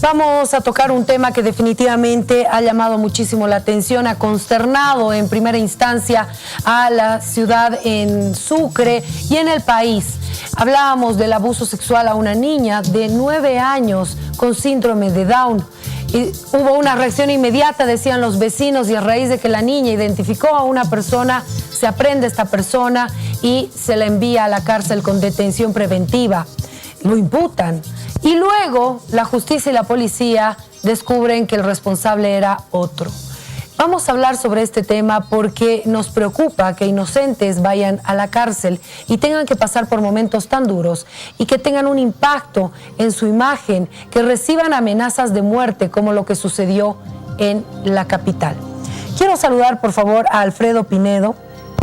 Vamos a tocar un tema que definitivamente ha llamado muchísimo la atención, ha consternado en primera instancia a la ciudad en Sucre y en el país. Hablábamos del abuso sexual a una niña de 9 años con síndrome de Down. Y hubo una reacción inmediata, decían los vecinos, y a raíz de que la niña identificó a una persona, se aprende esta persona y se la envía a la cárcel con detención preventiva. Lo imputan. Y luego la justicia y la policía descubren que el responsable era otro. Vamos a hablar sobre este tema porque nos preocupa que inocentes vayan a la cárcel y tengan que pasar por momentos tan duros y que tengan un impacto en su imagen, que reciban amenazas de muerte como lo que sucedió en la capital. Quiero saludar por favor a Alfredo Pinedo,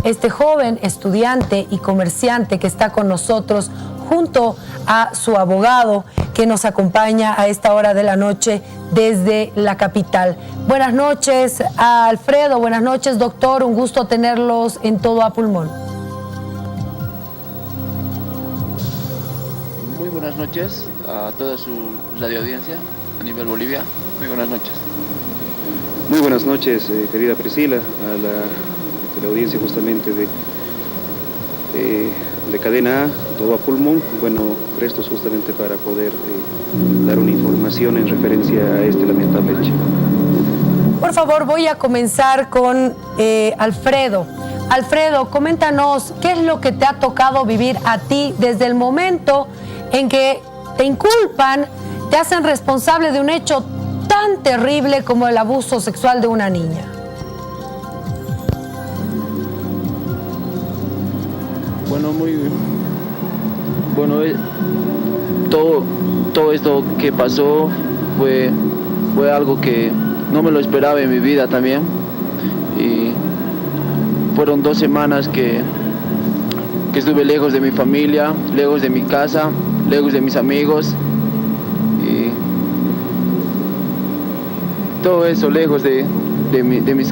este joven estudiante y comerciante que está con nosotros junto a su abogado que nos acompaña a esta hora de la noche desde la capital. Buenas noches a Alfredo, buenas noches doctor, un gusto tenerlos en Todo a Pulmón. Muy buenas noches a toda su radioaudiencia a nivel Bolivia, muy buenas noches. Muy buenas noches, querida Priscila, a la audiencia justamente de Cadena A, Todo a Pulmón. Bueno, prestos justamente para poder dar una información en referencia a este lamentable hecho. Por favor, voy a comenzar con Alfredo. Alfredo, coméntanos qué es lo que te ha tocado vivir a ti desde el momento en que te inculpan, te hacen responsable de un hecho tan terrible como el abuso sexual de una niña. Todo esto que pasó fue algo que no me lo esperaba en mi vida también. Y fueron 2 semanas que estuve lejos de mi familia, lejos de mi casa, lejos de mis amigos. Y todo eso lejos de mis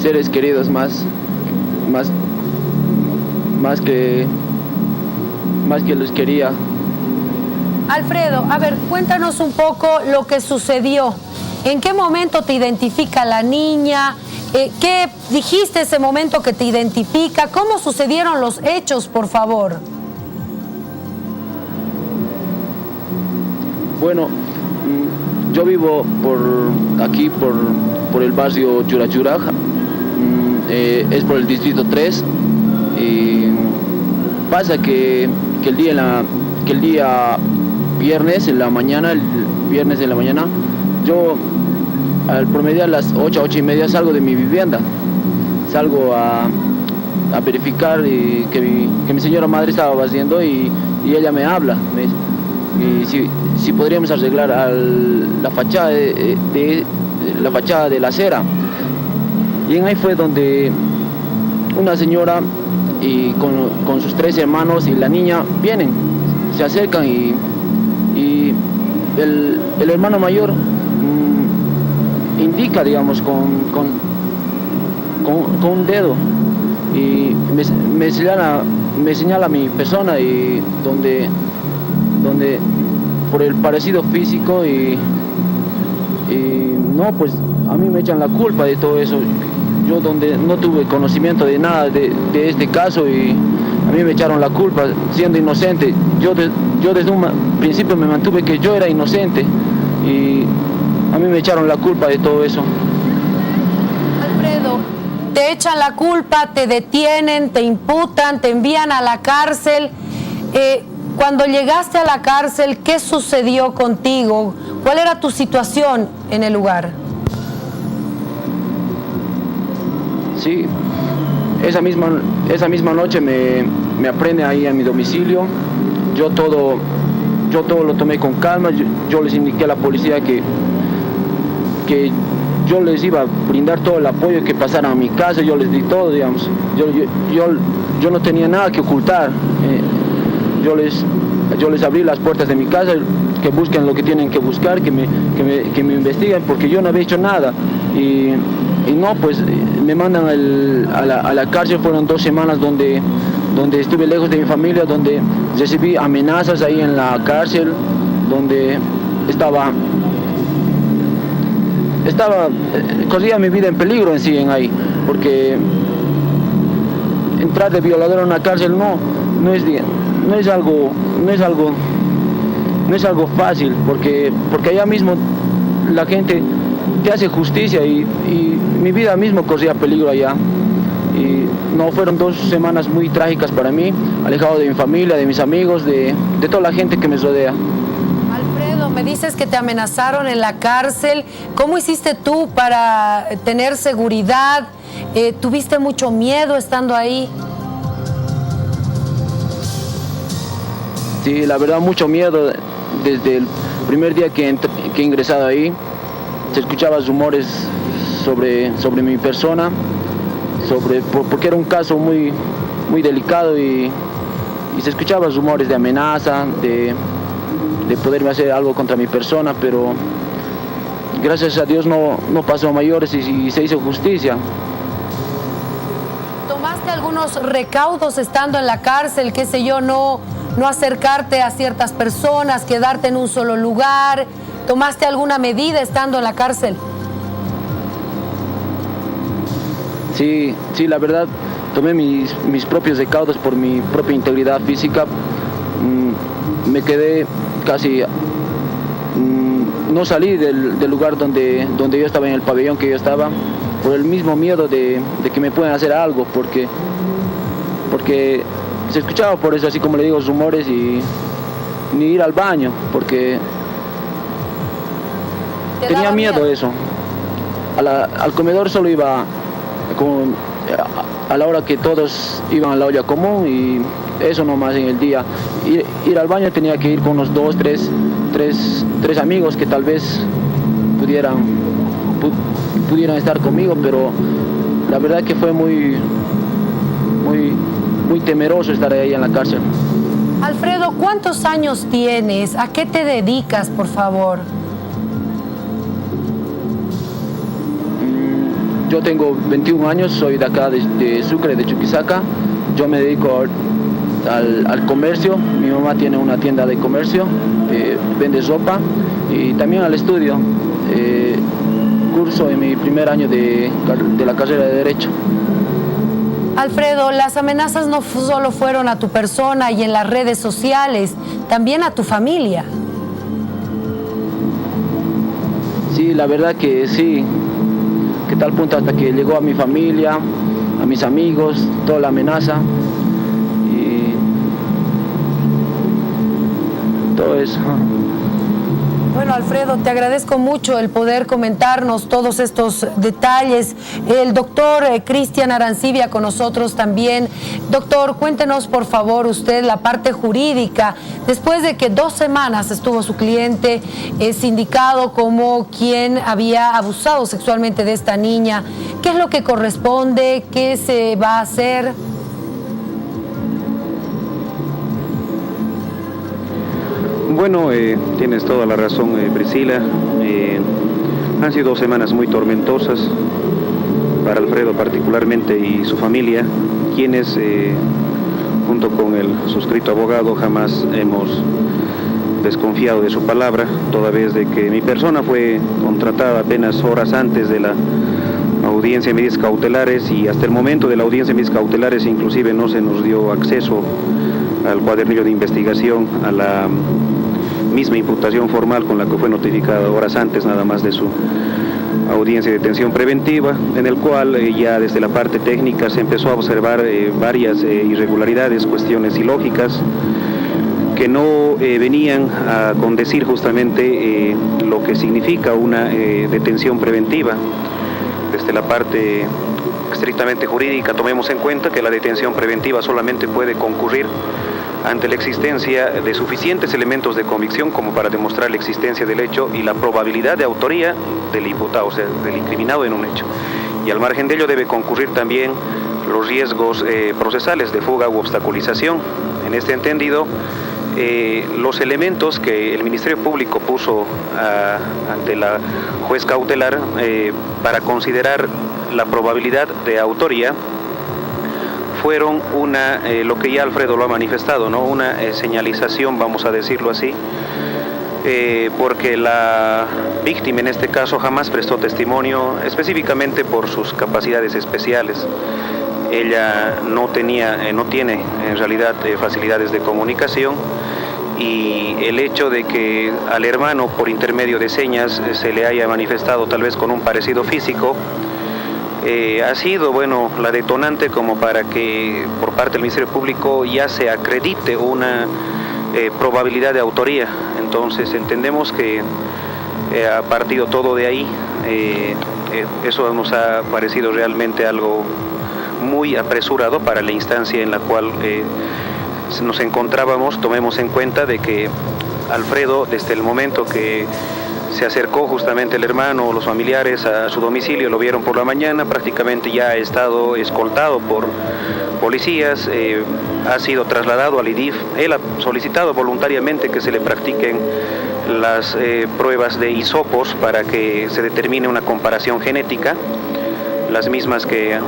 seres queridos más que los quería. Alfredo, a ver, cuéntanos un poco lo que sucedió. ¿En qué momento te identifica la niña? ¿Qué dijiste ese momento que te identifica? ¿Cómo sucedieron los hechos, por favor? Bueno, yo vivo aquí por el barrio Yurayuraj, es por el distrito 3. Y pasa que el día viernes en la mañana, yo al promediar las 8:30 salgo de mi vivienda, salgo a verificar que mi señora madre estaba vaciando y ella me habla, y si podríamos arreglar la fachada de la acera. Y ahí fue donde una señora y con sus 3 hermanos y la niña vienen, se acercan y el hermano mayor indica, digamos, con un dedo y me señala a mi persona, y donde por el parecido físico y no, pues a mí me echan la culpa de todo eso. Yo donde no tuve conocimiento de nada de este caso, y a mí me echaron la culpa siendo inocente. Yo desde un principio me mantuve que yo era inocente y a mí me echaron la culpa de todo eso. Alfredo, te echan la culpa, te detienen, te imputan, te envían a la cárcel. Cuando llegaste a la cárcel, ¿qué sucedió contigo? ¿Cuál era tu situación en el lugar? Sí, esa misma noche me aprenden ahí en mi domicilio. Yo todo lo tomé con calma. Yo les indiqué a la policía que yo les iba a brindar todo el apoyo, que pasaran a mi casa. Yo les di todo, digamos. Yo no tenía nada que ocultar. Yo les abrí las puertas de mi casa, que busquen lo que tienen que buscar, que me investiguen, porque yo no había hecho nada. Y no, pues me mandan a la cárcel. Fueron 2 semanas donde estuve lejos de mi familia, donde recibí amenazas ahí en la cárcel, donde estaba corría mi vida en peligro en sí en ahí, porque entrar de violador a una cárcel no es algo fácil, porque allá mismo la gente te hace justicia y mi vida mismo corría peligro allá. Y no, fueron 2 semanas muy trágicas para mí, alejado de mi familia, de mis amigos, de toda la gente que me rodea. Alfredo, me dices que te amenazaron en la cárcel. ¿Cómo hiciste tú para tener seguridad? ¿Tuviste mucho miedo estando ahí? Sí, la verdad, mucho miedo. Desde el primer día que he ingresado ahí, se escuchaban rumores sobre mi persona, porque era un caso muy delicado y se escuchaban rumores de amenaza, de poderme hacer algo contra mi persona, pero gracias a Dios no pasó a mayores y se hizo justicia. ¿Tomaste algunos recaudos estando en la cárcel? Qué sé yo, no acercarte a ciertas personas, quedarte en un solo lugar. ¿Tomaste alguna medida estando en la cárcel? Sí, la verdad, tomé mis propios recaudos por mi propia integridad física. Me quedé casi... no salí del lugar donde yo estaba, en el pabellón que yo estaba, por el mismo miedo de que me puedan hacer algo, porque se escuchaba por eso, así como le digo, rumores, y ni ir al baño, porque tenía miedo eso. Al comedor solo iba a la hora que todos iban a la olla común, y eso nomás en el día. Ir al baño tenía que ir con unos 2, 3 amigos que tal vez pudieran estar conmigo, pero la verdad que fue muy temeroso estar ahí en la cárcel. Alfredo, ¿cuántos años tienes? ¿A qué te dedicas, por favor? Yo tengo 21 años, soy de acá, de Sucre, de Chuquisaca. Yo me dedico al comercio. Mi mamá tiene una tienda de comercio, vende ropa, y también al estudio. Curso en mi primer año de la carrera de Derecho. Alfredo, las amenazas no solo fueron a tu persona y en las redes sociales, también a tu familia. Sí, la verdad que sí. Que tal punto hasta que llegó a mi familia, a mis amigos, toda la amenaza y todo eso. Bueno, Alfredo, te agradezco mucho el poder comentarnos todos estos detalles. El doctor Cristian Arancibia con nosotros también. Doctor, cuéntenos por favor usted la parte jurídica. Después de que 2 semanas estuvo su cliente sindicado como quien había abusado sexualmente de esta niña, ¿qué es lo que corresponde? ¿Qué se va a hacer? Bueno, tienes toda la razón, Priscila. Han sido 2 semanas muy tormentosas para Alfredo particularmente y su familia, quienes junto con el suscrito abogado jamás hemos desconfiado de su palabra, toda vez de que mi persona fue contratada apenas horas antes de la audiencia de medidas cautelares, y hasta el momento de la audiencia de medidas cautelares inclusive no se nos dio acceso al cuadernillo de investigación, a la misma imputación formal con la que fue notificada horas antes nada más de su audiencia de detención preventiva, en el cual ya desde la parte técnica se empezó a observar varias irregularidades, cuestiones ilógicas que no venían a condecir justamente lo que significa una detención preventiva. Desde la parte estrictamente jurídica, tomemos en cuenta que la detención preventiva solamente puede concurrir ante la existencia de suficientes elementos de convicción como para demostrar la existencia del hecho y la probabilidad de autoría del imputado, o sea, del incriminado en un hecho. Y al margen de ello debe concurrir también los riesgos procesales de fuga u obstaculización. En este entendido, los elementos que el Ministerio Público puso ante la juez cautelar para considerar la probabilidad de autoría fueron una, lo que ya Alfredo lo ha manifestado, ¿no? Una señalización, vamos a decirlo así, de la probabilidad de autoría de la niña, quien porque la víctima en este caso jamás prestó testimonio específicamente por sus capacidades especiales. Ella no tiene en realidad facilidades de comunicación, y el hecho de que al hermano por intermedio de señas se le haya manifestado tal vez con un parecido físico ha sido la detonante como para que por parte del Ministerio Público ya se acredite una probabilidad de autoría. Entonces entendemos que ha partido todo de ahí. Eso nos ha parecido realmente algo muy apresurado para la instancia en la cual nos encontrábamos. Tomemos en cuenta de que Alfredo, desde el momento que se acercó justamente el hermano o los familiares a su domicilio, lo vieron por la mañana, prácticamente ya ha estado escoltado por policías, ha sido trasladado al IDIF. Él ha solicitado voluntariamente que se le practiquen las pruebas de hisopos para que se determine una comparación genética, las mismas que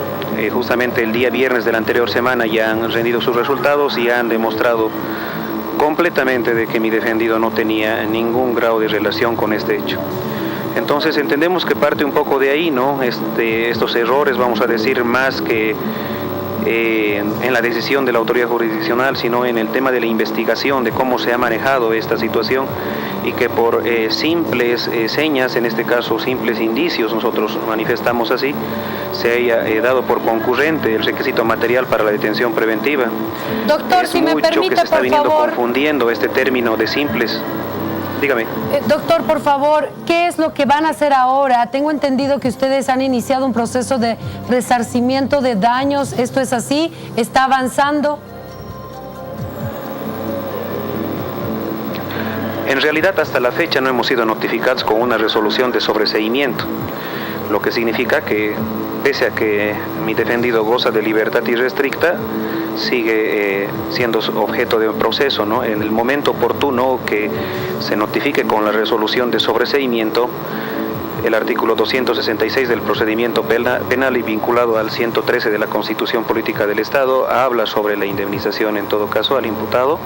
justamente el día viernes de la anterior semana ya han rendido sus resultados y han demostrado completamente de que mi defendido no tenía ningún grado de relación con este hecho. Entonces entendemos que parte un poco de ahí, ¿no? Estos errores, vamos a decir, más que en la decisión de la autoridad jurisdiccional, sino en el tema de la investigación, de cómo se ha manejado esta situación, y que por simples señas, en este caso simples indicios, nosotros manifestamos así, se haya dado por concurrente el requisito material para la detención preventiva. Doctor, si me permite, que se está viniendo por favor, confundiendo este término de simples. Dígame. Doctor, por favor, ¿qué es lo que van a hacer ahora? Tengo entendido que ustedes han iniciado un proceso de resarcimiento de daños. ¿Esto es así? ¿Está avanzando? En realidad, hasta la fecha no hemos sido notificados con una resolución de sobreseimiento, lo que significa que, pese a que mi defendido goza de libertad irrestricta, sigue siendo objeto de un proceso, ¿no? En el momento oportuno que se notifique con la resolución de sobreseimiento, el artículo 266 del procedimiento penal y vinculado al 113 de la Constitución Política del Estado habla sobre la indemnización, en todo caso, al imputado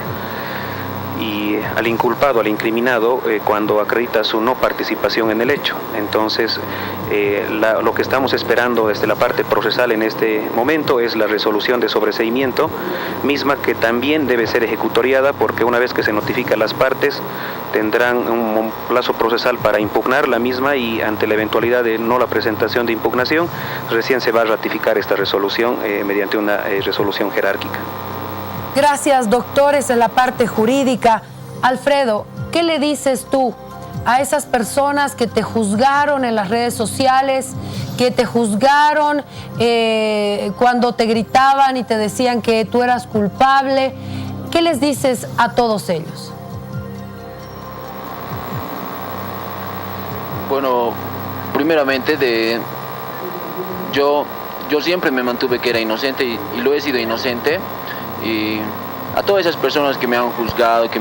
y al inculpado, al incriminado, cuando acredita su no participación en el hecho. Entonces, lo que estamos esperando desde la parte procesal en este momento es la resolución de sobreseimiento, misma que también debe ser ejecutoriada, porque una vez que se notifica a las partes, tendrán un plazo procesal para impugnar la misma, y ante la eventualidad de no la presentación de impugnación, recién se va a ratificar esta resolución mediante una resolución jerárquica. Gracias, doctores, en la parte jurídica. Alfredo, ¿qué le dices tú a esas personas que te juzgaron en las redes sociales, que te juzgaron cuando te gritaban y te decían que tú eras culpable? ¿Qué les dices a todos ellos? Bueno, primeramente yo siempre me mantuve que era inocente y lo he sido inocente. Y a todas esas personas que me han juzgado, que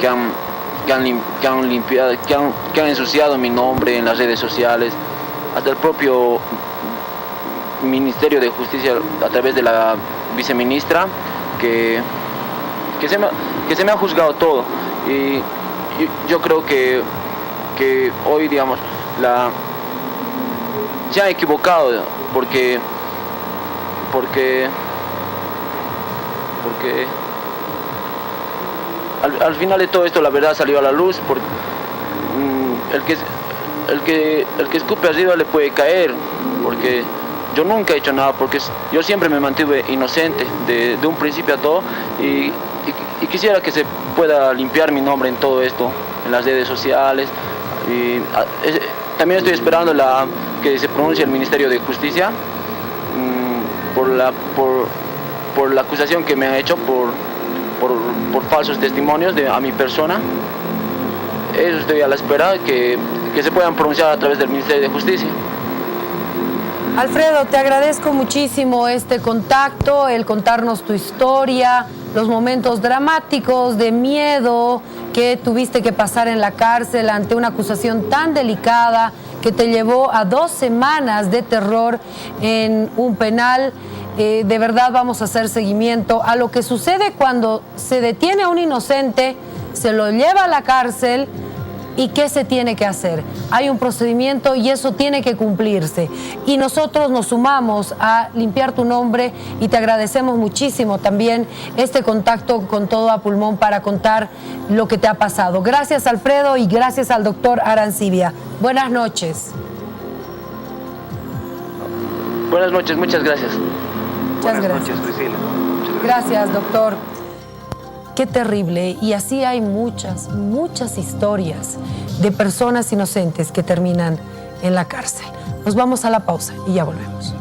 han limpiado, que han ensuciado mi nombre en las redes sociales, hasta el propio Ministerio de Justicia a través de la viceministra, que se me ha juzgado todo. Y yo creo que hoy, digamos, se han equivocado porque al final de todo esto la verdad salió a la luz, porque el que escupe arriba le puede caer, porque yo nunca he hecho nada, porque yo siempre me mantuve inocente de un principio a todo, y quisiera que se pueda limpiar mi nombre en todo esto, en las redes sociales. Y también estoy esperando que se pronuncie el Ministerio de Justicia por la acusación que me han hecho por falsos testimonios a mi persona. Eso estoy a la espera que se puedan pronunciar a través del Ministerio de Justicia. Alfredo, te agradezco muchísimo este contacto, el contarnos tu historia, los momentos dramáticos de miedo que tuviste que pasar en la cárcel ante una acusación tan delicada que te llevó a 2 semanas de terror en un penal. De verdad vamos a hacer seguimiento a lo que sucede cuando se detiene a un inocente se lo lleva a la cárcel. ¿Y qué se tiene que hacer? Hay un procedimiento y eso tiene que cumplirse. Y nosotros nos sumamos a limpiar tu nombre y te agradecemos muchísimo también este contacto con Todo a Pulmón para contar lo que te ha pasado. Gracias, Alfredo, y gracias al doctor Arancibia. Buenas noches. Buenas noches, muchas gracias. Muchas gracias. Buenas noches, Priscila. Muchas Gracias, doctor. Qué terrible. Y así hay muchas, muchas historias de personas inocentes que terminan en la cárcel. Nos vamos a la pausa y ya volvemos.